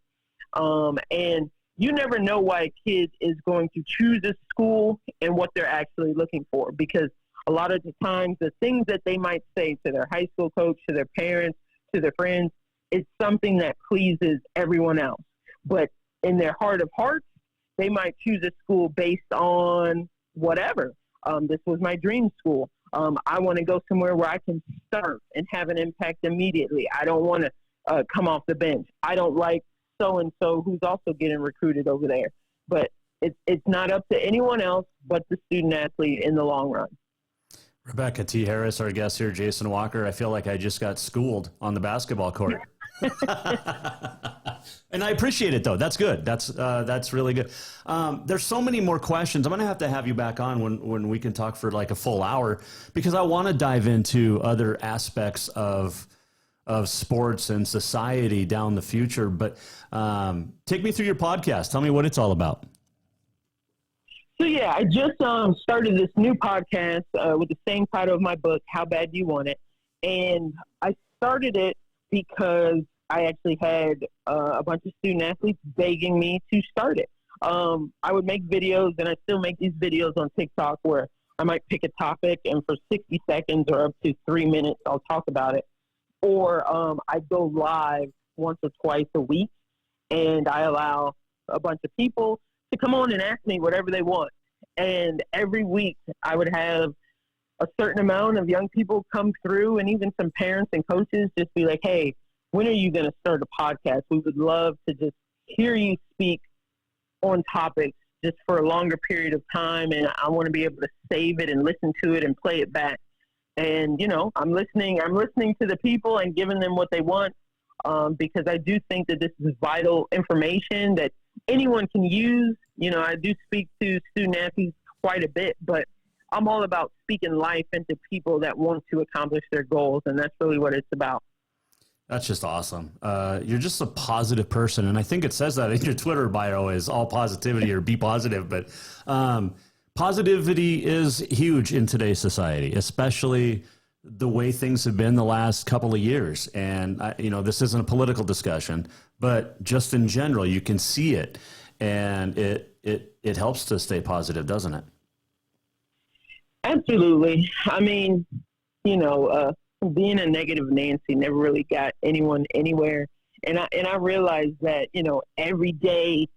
And you never know why a kid is going to choose a school and what they're actually looking for, because a lot of the times the things that they might say to their high school coach, to their parents, to their friends, is something that pleases everyone else. But in their heart of hearts, they might choose a school based on whatever. This was my dream school. I want to go somewhere where I can start and have an impact immediately. I don't want to come off the bench. I don't like so-and-so who's also getting recruited over there. But it's not up to anyone else but the student athlete in the long run. Rebecca T. Harris, our guest here, Jason Walker. I feel like I just got schooled on the basketball court. And I appreciate it, though. That's good. That's really good. There's so many more questions. I'm going to have you back on when we can talk for like a full hour, because I want to dive into other aspects of sports and society down the future. But take me through your podcast. Tell me what it's all about. So, yeah, I just started this new podcast with the same title of my book, How Bad Do You Want It? And I started it because I actually had a bunch of student athletes begging me to start it. I would make videos, and I still make these videos on TikTok where I might pick a topic, and for 60 seconds or up to 3 minutes, I'll talk about it. Or I go live once or twice a week, and I allow a bunch of people to come on and ask me whatever they want. And every week I would have a certain amount of young people come through, and even some parents and coaches just be like, hey, when are you going to start a podcast? We would love to just hear you speak on topics just for a longer period of time. And I want to be able to save it and listen to it and play it back. And, I'm listening to the people and giving them what they want, because I do think that this is vital information that anyone can use. I do speak to student athletes quite a bit, but I'm all about speaking life into people that want to accomplish their goals, and that's really what it's about. That's just awesome. You're just a positive person, and I think it says that in your Twitter bio is all positivity or be positive, but positivity is huge in today's society, especially the way things have been the last couple of years. And, this isn't a political discussion, but just in general, you can see it, and it helps to stay positive, doesn't it? Absolutely. I mean, being a negative Nancy never really got anyone anywhere. And I realized that, every day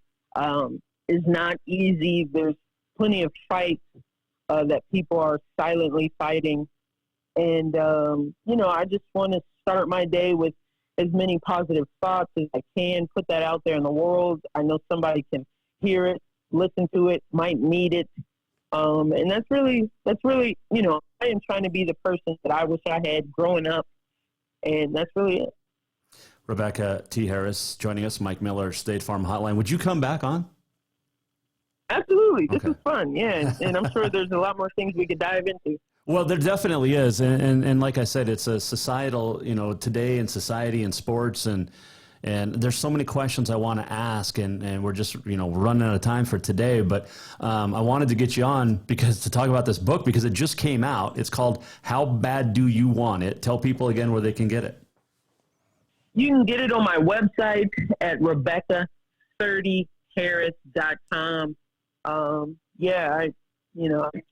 is not easy. There's plenty of fights that people are silently fighting. And, I just want to start my day with as many positive thoughts as I can, put that out there in the world. I know somebody can hear it, listen to it, might need it. And that's really, am trying to be the person that I wish I had growing up, and that's really it. Rebecca T. Harris joining us, Mike Miller, State Farm Hotline. Would you come back on? Absolutely. This is fun, yeah, and I'm sure there's a lot more things we could dive into. Well, there definitely is, and like I said, it's a societal, today in society and sports, and there's so many questions I want to ask, and we're just, running out of time for today, but I wanted to get you on to talk about this book, because it just came out. It's called How Bad Do You Want It? Tell people again where they can get it. You can get it on my website at rebecca30harris.com. I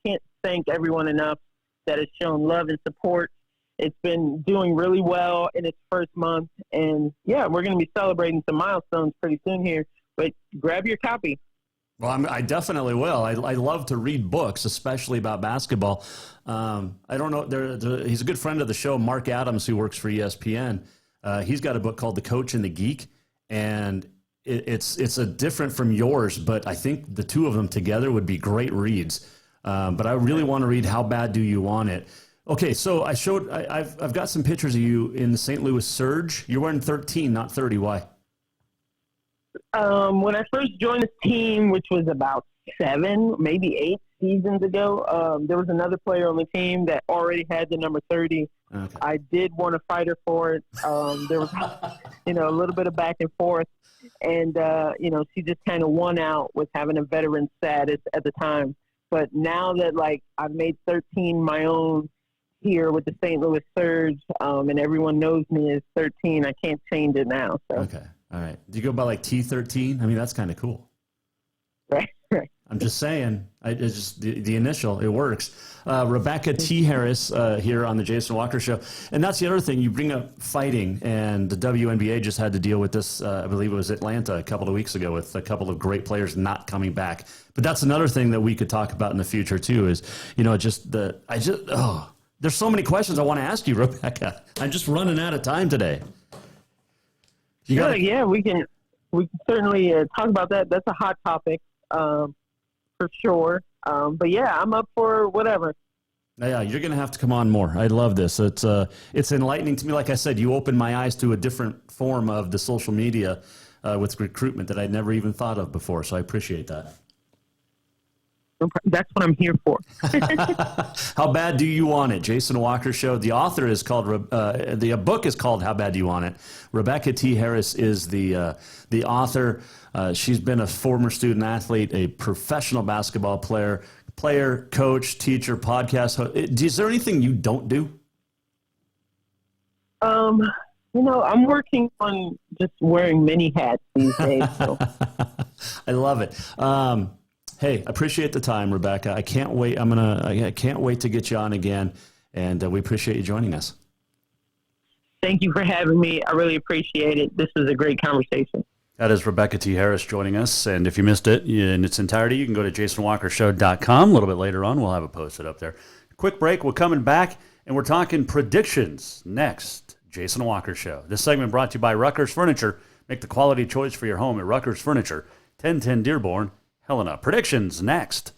can't thank everyone enough that has shown love and support. It's been doing really well in its first month, and we're going to be celebrating some milestones pretty soon here, but grab your copy. Well, I definitely will. I love to read books, especially about basketball. I don't know. He's a good friend of the show, Mark Adams, who works for ESPN. He's got a book called The Coach and the Geek, and it's a different from yours, but I think the two of them together would be great reads. But I really want to read How Bad Do You Want It? Okay, so I've got some pictures of you in the St. Louis Surge. You're wearing 13, not 30. Why? When I first joined this team, which was about 7, maybe 8 seasons ago, there was another player on the team that already had the number 30. Okay. I did want to fight her for it. There was, a little bit of back and forth. And, she just kind of won out with having a veteran status at the time. But now that, I've made 13 my own here with the St. Louis Surge, and everyone knows me as 13, I can't change it now. So. Okay. All right. Do you go by, T13? I mean, that's kind of cool. Right. I'm just saying, it's just the initial, it works. Rebecca T. Harris here on the Jason Walker Show. And that's the other thing, you bring up fighting, and the WNBA just had to deal with this, I believe it was Atlanta a couple of weeks ago, with a couple of great players not coming back. But that's another thing that we could talk about in the future too, is, there's so many questions I want to ask you, Rebecca. I'm just running out of time today. We can certainly talk about that. That's a hot topic. For sure. But I'm up for whatever. Yeah, you're going to have to come on more. I love this. It's enlightening to me. Like I said, you opened my eyes to a different form of the social media with recruitment that I'd never even thought of before. So I appreciate that. That's what I'm here for. How Bad Do You Want It? Jason Walker Show. The author is called, the book is called How Bad Do You Want It? Rebecca T. Harris is the author. She's been a former student athlete, a professional basketball player, coach, teacher, podcast host. Is there anything you don't do? I'm working on just wearing many hats these days. So. I love it. Hey, appreciate the time, Rebecca. I can't wait. I can't wait to get you on again, and we appreciate you joining us. Thank you for having me. I really appreciate it. This was a great conversation. That is Rebecca T. Harris joining us, and if you missed it in its entirety, you can go to jasonwalkershow.com. A little bit later on, we'll have it posted up there. Quick break. We're coming back, and we're talking predictions next. Jason Walker Show. This segment brought to you by Rutgers Furniture. Make the quality choice for your home at Rutgers Furniture. 1010 Dearborn, Helena. Predictions next.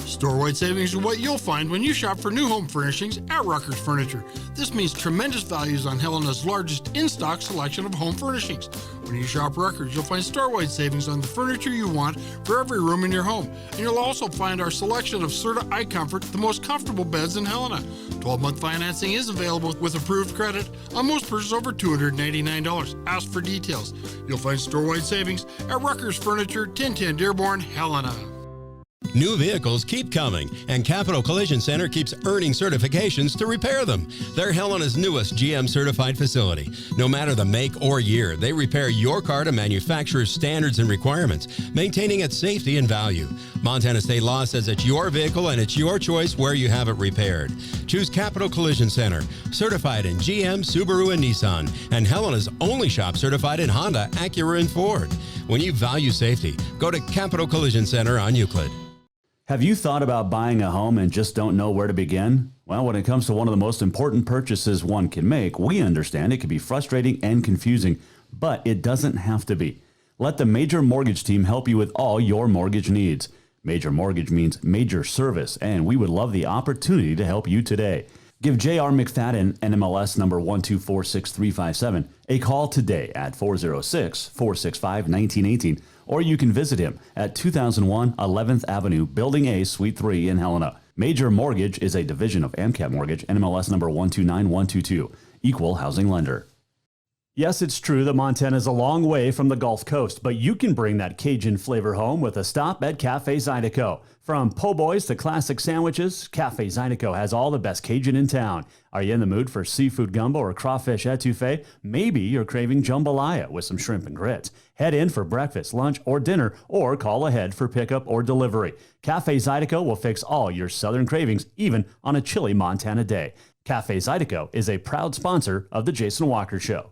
Store-wide savings are what you'll find when you shop for new home furnishings at Rutgers Furniture. This means tremendous values on Helena's largest in-stock selection of home furnishings. When you shop Rutgers, you'll find store-wide savings on the furniture you want for every room in your home. And you'll also find our selection of Serta iComfort, the most comfortable beds in Helena. 12-month financing is available with approved credit on most purchases over $299. Ask for details. You'll find store-wide savings at Rutgers Furniture, 1010 Dearborn, Helena. New vehicles keep coming, and Capital Collision Center keeps earning certifications to repair them. They're Helena's newest GM-certified facility. No matter the make or year, they repair your car to manufacturer's standards and requirements, maintaining its safety and value. Montana state law says it's your vehicle and it's your choice where you have it repaired. Choose Capital Collision Center, certified in GM, Subaru, and Nissan, and Helena's only shop certified in Honda, Acura, and Ford. When you value safety, go to Capital Collision Center on Euclid. Have you thought about buying a home and just don't know where to begin? Well, when it comes to one of the most important purchases one can make, we understand it can be frustrating and confusing, but it doesn't have to be. Let the Major Mortgage team help you with all your mortgage needs. Major Mortgage means major service, and we would love the opportunity to help you today. Give J.R. McFadden, NMLS number 1246357, a call today at 406-465-1918, or you can visit him at 2001 11th Avenue, Building A, Suite 3 in Helena. Major Mortgage is a division of AMCAP Mortgage, NMLS number 129122, equal housing lender. Yes, it's true that Montana is a long way from the Gulf Coast, but you can bring that Cajun flavor home with a stop at Cafe Zydeco. From po' boys to classic sandwiches, Cafe Zydeco has all the best Cajun in town. Are you in the mood for seafood gumbo or crawfish etouffee? Maybe you're craving jambalaya with some shrimp and grits. Head in for breakfast, lunch, or dinner, or call ahead for pickup or delivery. Cafe Zydeco will fix all your southern cravings, even on a chilly Montana day. Cafe Zydeco is a proud sponsor of The Jason Walker Show.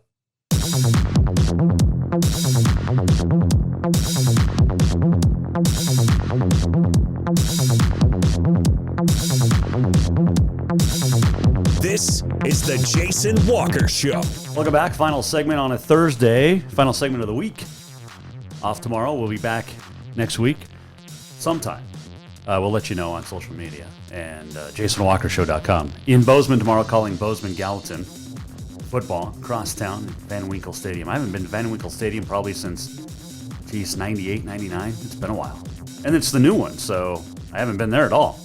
This is the Jason Walker Show. Welcome back. Final segment on a Thursday. Final segment of the week. Off tomorrow. We'll be back next week sometime. We'll let you know on social media and jasonwalkershow.com. Ian Bozeman tomorrow calling Bozeman-Gallatin football, crosstown, Van Winkle Stadium. I haven't been to Van Winkle Stadium probably since, 98, 99. It's been a while. And it's the new one, so I haven't been there at all.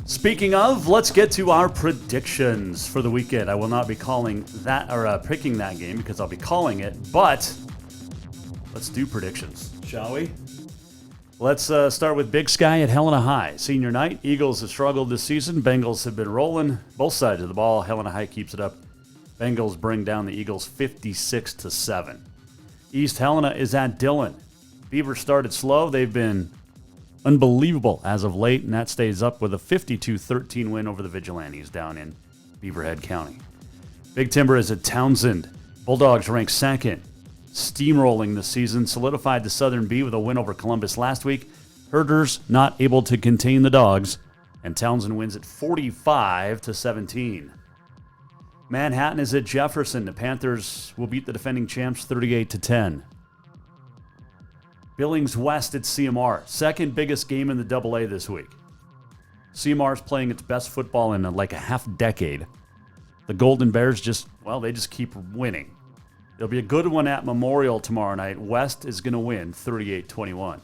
Speaking of, let's get to our predictions for the weekend. I will not be calling that or picking that game because I'll be calling it, but let's do predictions, shall we? Let's start with Big Sky at Helena High. Senior night, Eagles have struggled this season. Bengals have been rolling both sides of the ball. Helena High keeps it up. Bengals bring down the Eagles 56-7. East Helena is at Dillon. Beavers started slow. They've been unbelievable as of late, and that stays up with a 52-13 win over the Vigilantes down in Beaverhead County. Big Timber is at Townsend. Bulldogs rank second, steamrolling this season, solidified the Southern B with a win over Columbus last week. Herders not able to contain the Dogs, and Townsend wins at 45-17. Manhattan is at Jefferson. The Panthers will beat the defending champs 38-10. Billings West at CMR. Second biggest game in the AA this week. CMR is playing its best football in like a half decade. The Golden Bears just keep winning. There'll be a good one at Memorial tomorrow night. West is going to win 38-21.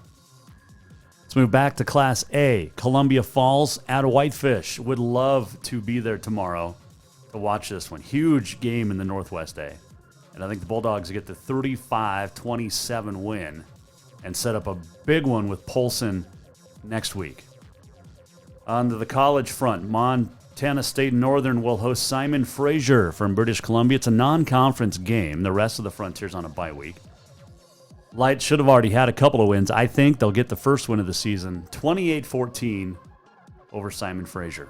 Let's move back to Class A. Columbia Falls at Whitefish. Would love to be there tomorrow to watch this one. Huge game in the Northwest A. And I think the Bulldogs get the 35-27 win and set up a big one with Polson next week. On to the college front, Montana State Northern will host Simon Fraser from British Columbia. It's a non-conference game. The rest of the Frontier's on a bye week. Light should have already had a couple of wins. I think they'll get the first win of the season, 28-14 over Simon Fraser.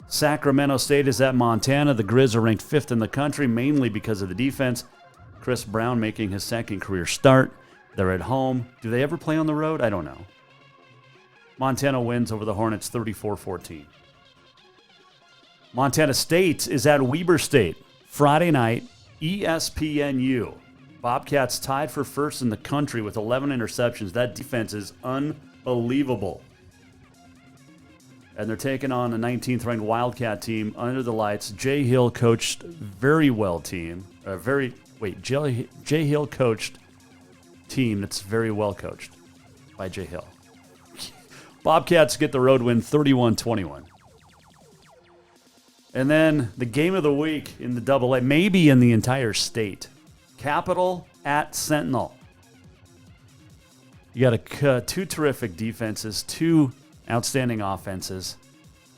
Sacramento State is at Montana. The Grizz are ranked 5th in the country, mainly because of the defense. Chris Brown making his second career start. They're at home. Do they ever play on the road? I don't know. Montana wins over the Hornets 34-14. Montana State is at Weber State. Friday night, ESPNU. Bobcats tied for first in the country with 11 interceptions. That defense is unbelievable. And they're taking on a 19th ranked Wildcat team under the lights. Jay Hill coached very well team. Jay Hill coached team that's very well coached by Jay Hill. Bobcats get the road win 31-21. And then the game of the week in the AA, maybe in the entire state. Capital at Sentinel. You got two terrific defenses, two outstanding offenses,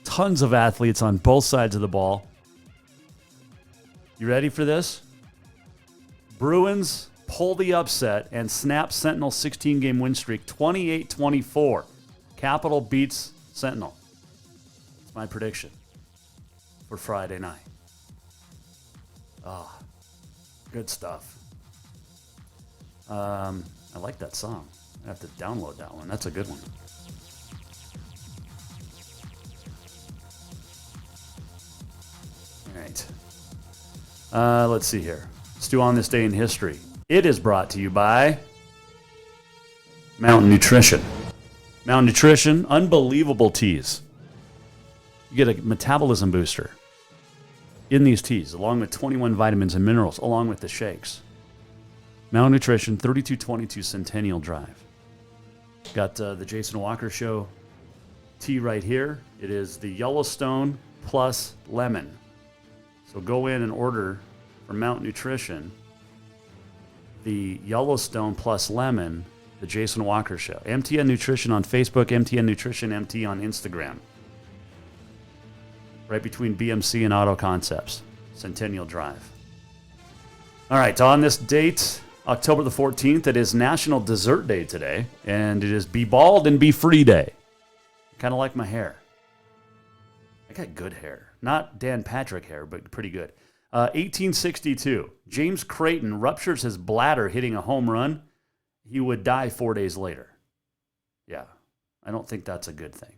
tons of athletes on both sides of the ball. You ready for this? Bruins pull the upset and snap Sentinel's 16-game win streak 28-24. Capital beats Sentinel. That's my prediction for Friday night. Oh, good stuff. I like that song. I have to download that one. That's a good one. All right. Let's see here. Let's do On This Day in History. It is brought to you by Mountain Nutrition. Mountain Nutrition, unbelievable teas. You get a metabolism booster in these teas, along with 21 vitamins and minerals, along with the shakes. Mountain Nutrition, 3222 Centennial Drive. Got the Jason Walker Show tea right here. It is the Yellowstone plus lemon. So go in and order from Mountain Nutrition the Yellowstone plus lemon, the Jason Walker Show. MTN Nutrition on Facebook, MTN Nutrition MT on Instagram. Right between BMC and Auto Concepts, Centennial Drive. All right, on this date, October the 14th, it is National Dessert Day today, and it is Be Bald and Be Free Day. Kind of like my hair. I got good hair. Not Dan Patrick hair, but pretty good. 1862, James Creighton ruptures his bladder hitting a home run. He would die 4 days later. Yeah, I don't think that's a good thing.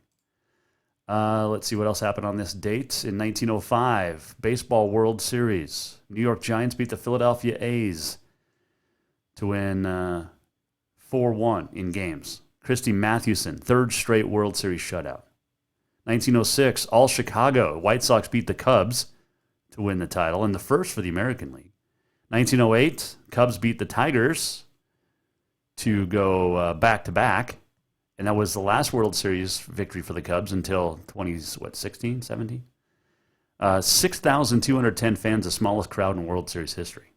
Let's see what else happened on this date. In 1905, Baseball World Series. New York Giants beat the Philadelphia A's to win 4-1 in games. Christy Mathewson, third straight World Series shutout. 1906, all Chicago. White Sox beat the Cubs to win the title, and the first for the American League. 1908, Cubs beat the Tigers to go back-to-back, and that was the last World Series victory for the Cubs until 16, 17? 6,210 fans, the smallest crowd in World Series history.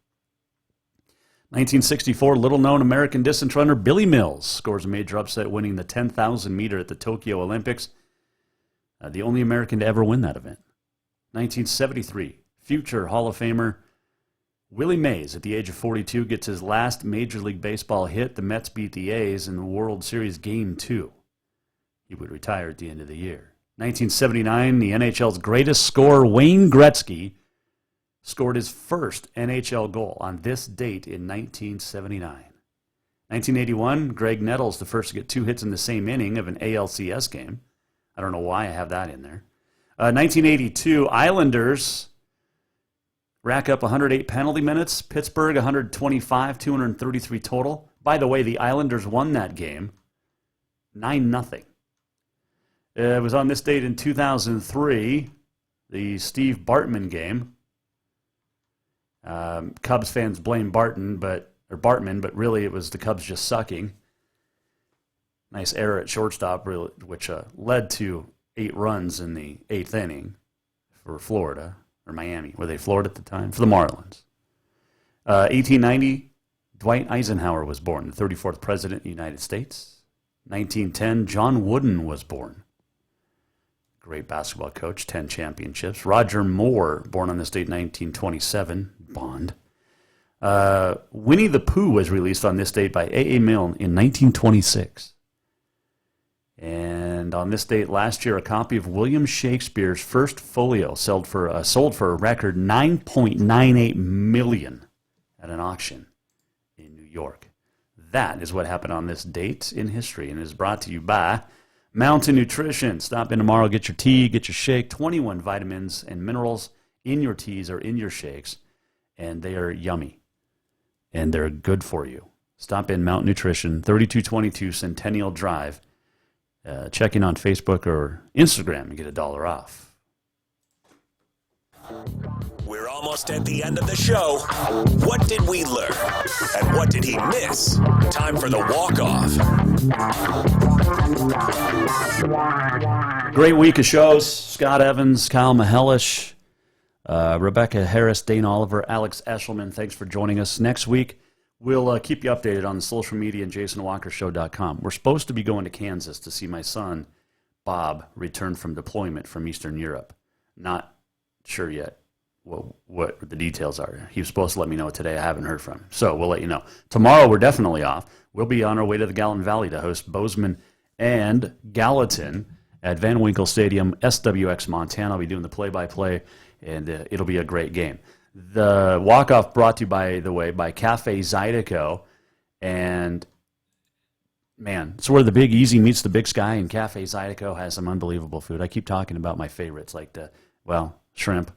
1964, little-known American distance runner Billy Mills scores a major upset, winning the 10,000 meter at the Tokyo Olympics. The only American to ever win that event. 1973, future Hall of Famer Willie Mays, at the age of 42, gets his last Major League Baseball hit. The Mets beat the A's in the World Series Game 2. He would retire at the end of the year. 1979, the NHL's greatest scorer, Wayne Gretzky, scored his first NHL goal on this date in 1979. 1981, Greg Nettles, the first to get 2 hits in the same inning of an ALCS game. I don't know why I have that in there. 1982, Islanders rack up 108 penalty minutes. Pittsburgh, 125, 233 total. By the way, the Islanders won that game 9-0. It was on this date in 2003, the Steve Bartman game. Cubs fans blame Bartman, but really it was the Cubs just sucking. Nice error at shortstop, which led to 8 runs in the 8th inning for Florida, or Miami. Were they Florida at the time? For the Marlins. 1890, Dwight Eisenhower was born, the 34th President of the United States. 1910, John Wooden was born. Great basketball coach, 10 championships. Roger Moore, born on this date, 1927, Bond. Winnie the Pooh was released on this date by A.A. Milne in 1926. And on this date last year, a copy of William Shakespeare's first folio sold for a record $9.98 million at an auction in New York. That is what happened on this date in history, and is brought to you by Mountain Nutrition. Stop in tomorrow, get your tea, get your shake, 21 vitamins and minerals in your teas or in your shakes, and they are yummy, and they're good for you. Stop in Mountain Nutrition, 3222 Centennial Drive. Check in on Facebook or Instagram and get $1 off. We're almost at the end of the show. What did we learn? And what did he miss? Time for the walk-off. Great week of shows. Scott Evans, Kyle Mahelish, Rebecca Harris, Dane Oliver, Alex Eshelman. Thanks for joining us. Next week, we'll keep you updated on the social media and JasonWalkerShow.com. We're supposed to be going to Kansas to see my son, Bob, return from deployment from Eastern Europe. Not sure yet what the details are. He was supposed to let me know today. I haven't heard from him. So we'll let you know. Tomorrow, we're definitely off. We'll be on our way to the Gallatin Valley to host Bozeman and Gallatin at Van Winkle Stadium, SWX, Montana. I'll be doing the play-by-play, and it'll be a great game. The walk-off brought to you, by the way, by Cafe Zydeco. And, man, it's where the Big Easy meets the Big Sky, and Cafe Zydeco has some unbelievable food. I keep talking about my favorites, like shrimp,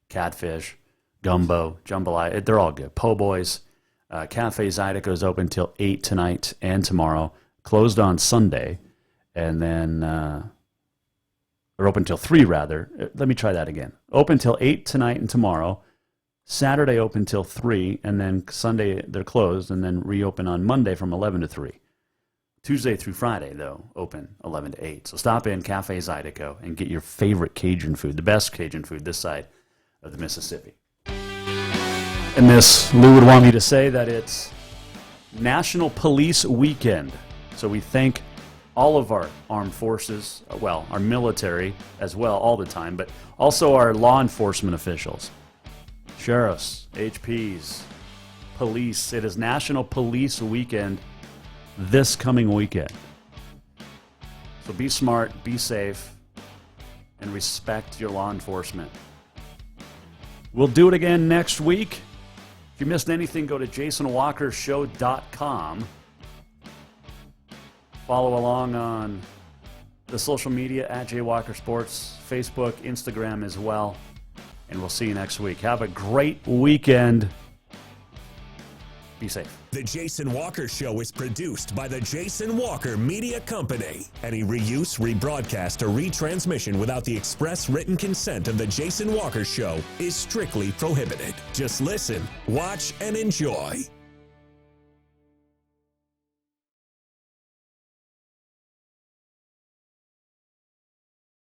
catfish, gumbo, jambalaya. They're all good. Po' boys. Cafe Zydeco is open till 8 tonight and tomorrow. Closed on Sunday. And then, or open till 3 rather. Let me try that again. Open till 8 tonight and tomorrow. Saturday open till 3. And then Sunday they're closed. And then reopen on Monday from 11 to 3. Tuesday through Friday, though, open 11 to 8. So stop in Cafe Zydeco and get your favorite Cajun food, the best Cajun food this side of the Mississippi. And Miss Lou would want me to say that it's National Police Weekend. So we thank all of our armed forces, well, our military as well all the time, but also our law enforcement officials, sheriffs, HPs, police. It is National Police Weekend this coming weekend. So be smart, be safe, and respect your law enforcement. We'll do it again next week. If you missed anything, go to jasonwalkershow.com. Follow along on the social media at JWalkerSports, Facebook, Instagram as well. And we'll see you next week. Have a great weekend. Be safe. The Jason Walker Show is produced by the Jason Walker Media Company. Any reuse, rebroadcast, or retransmission without the express written consent of the Jason Walker Show is strictly prohibited. Just listen, watch, and enjoy.